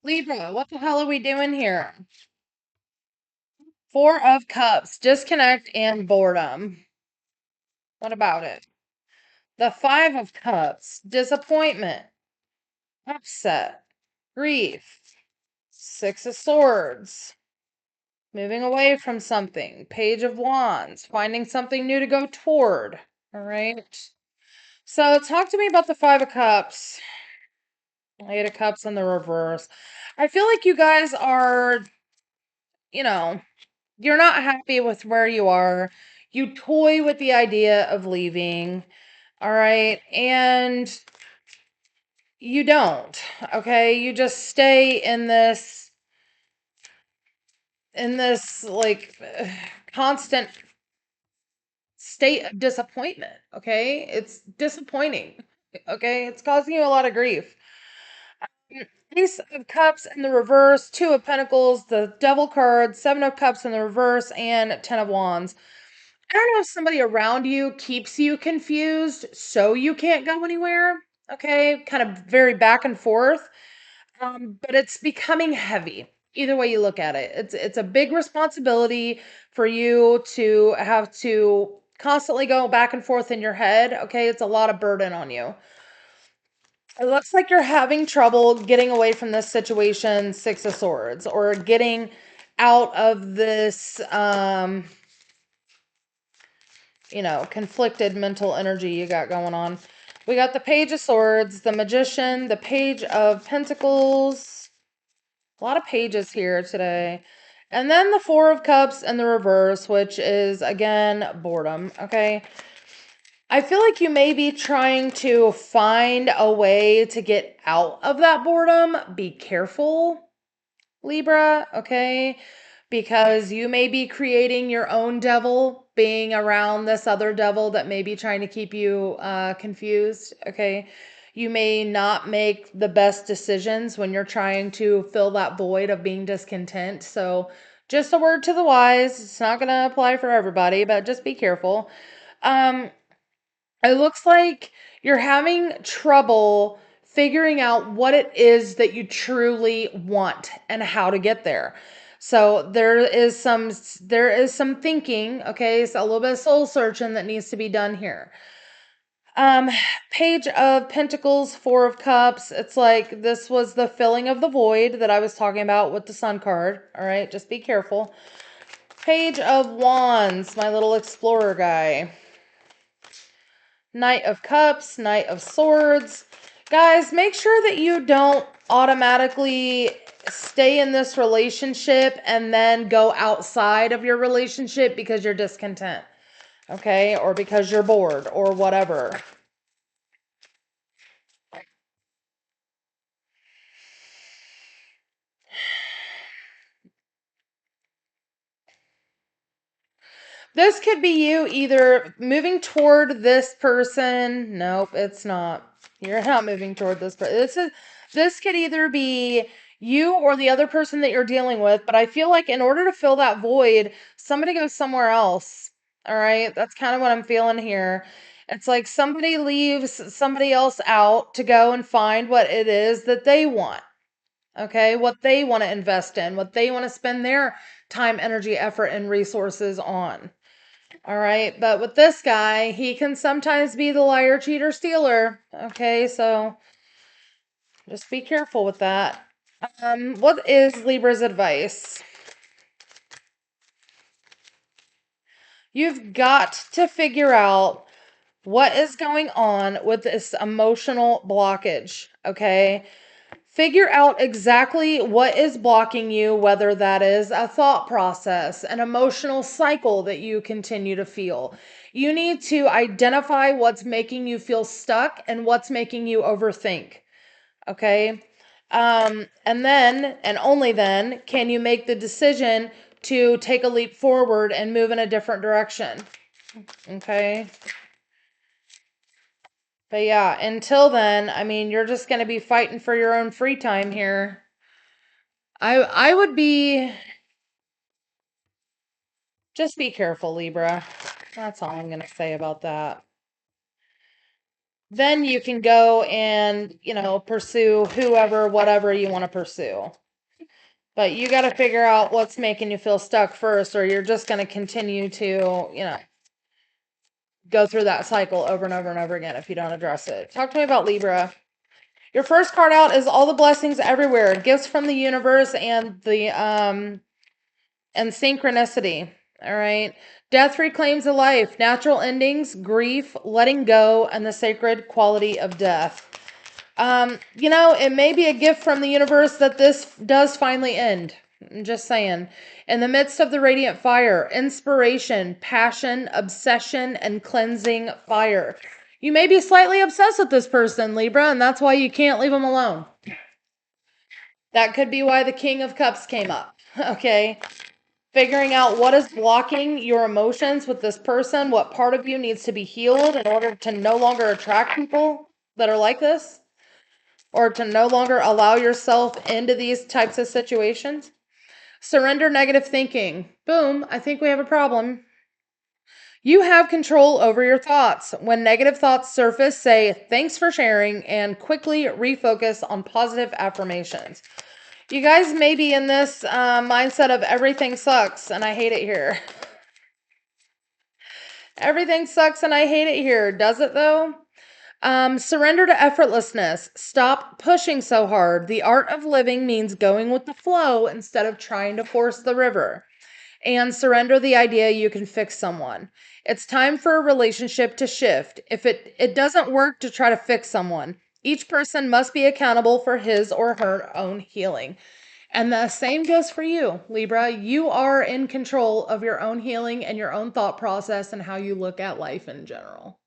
Libra, what the hell are we doing here? Four of Cups, disconnect and boredom. What about it? The Five of Cups, disappointment, upset, grief, Six of Swords, moving away from something, Page of Wands, finding something new to go toward. All right. So talk to me about the Five of Cups, Eight of Cups in the reverse. I feel like you guys are, you know, you're not happy with where you are. You toy with the idea of leaving. All right. And you don't. Okay. You just stay in this like constant state of disappointment. Okay. It's disappointing. Okay. It's causing you a lot of grief. Ace of Cups in the reverse, Two of Pentacles, the Devil card, Seven of Cups in the reverse, and Ten of Wands. I don't know if somebody around you keeps you confused so you can't go anywhere. Okay, kind of very back and forth. But it's becoming heavy. Either way you look at it, it's a big responsibility for you to have to constantly go back and forth in your head. Okay, it's a lot of burden on you. It looks like you're having trouble getting away from this situation, Six of Swords, or getting out of this conflicted mental energy you got going on. We got the Page of Swords, the Magician, the Page of Pentacles. A lot of pages here today. And then the Four of Cups in the reverse, which is, again, boredom, okay? I feel like you may be trying to find a way to get out of that boredom. Be careful, Libra, okay? Because you may be creating your own devil, being around this other devil that may be trying to keep you confused, okay? You may not make the best decisions when you're trying to fill that void of being discontent. So, just a word to the wise. It's not going to apply for everybody, but just be careful. Um, it looks like you're having trouble figuring out what it is that you truly want and how to get there. So there is some thinking, okay? So a little bit of soul searching that needs to be done here. Um Page of Pentacles, Four of Cups. It's like this was the filling of the void that I was talking about with the Sun card. All right, just be careful. Page of Wands, my little explorer guy. Knight of Cups, Knight of Swords. Guys, make sure that you don't automatically stay in this relationship and then go outside of your relationship because you're discontent, okay? Or because you're bored or whatever. This could be you either moving toward this person. Nope, it's not. You're not moving toward this person. This could either be you or the other person that you're dealing with, but I feel like in order to fill that void, somebody goes somewhere else. All right? That's kind of what I'm feeling here. It's like somebody leaves somebody else out to go and find what it is that they want. Okay? What they want to invest in, what they want to spend their time, energy, effort, and resources on. All right, but with this guy, he can sometimes be the liar, cheater, stealer. Okay, so just be careful with that. What is Libra's advice? You've got to figure out what is going on with this emotional blockage, okay? Figure out exactly what is blocking you, whether that is a thought process, an emotional cycle that you continue to feel. You need to identify what's making you feel stuck and what's making you overthink. Okay. And then, and only then, can you make the decision to take a leap forward and move in a different direction. Okay. But yeah, until then, I mean, you're just going to be fighting for your own free time here. I would be just be careful, Libra. That's all I'm going to say about that. then you can go and, pursue whoever, whatever you want to pursue. But you got to figure out what's making you feel stuck first, or you're just going to continue to, go through that cycle over and over and over again if you don't address it. Talk to me about Libra. Your first card out is all the blessings everywhere, gifts from the universe, and the and synchronicity. All right. Death reclaims a life, natural endings, grief, letting go, and the sacred quality of death. It may be a gift from the universe that this does finally end. I'm just saying. In the midst of the radiant fire, inspiration, passion, obsession, and cleansing fire. You may be slightly obsessed with this person, Libra, and that's why you can't leave them alone. That could be why the King of Cups came up. Okay. Figuring out what is blocking your emotions with this person, what part of you needs to be healed in order to no longer attract people that are like this, or to no longer allow yourself into these types of situations. Surrender negative thinking. Boom, I think we have a problem. You have control over your thoughts. When negative thoughts surface, say thanks for sharing and quickly refocus on positive affirmations. You guys may be in this mindset of everything sucks and I hate it here. Everything sucks and I hate it here. Does it though? Surrender to effortlessness. Stop pushing so hard. The art of living means going with the flow instead of trying to force the river. And surrender the idea you can fix someone. It's time for a relationship to shift. If it doesn't work to try to fix someone, each person must be accountable for his or her own healing. And the same goes for you, Libra. You are in control of your own healing and your own thought process and how you look at life in general.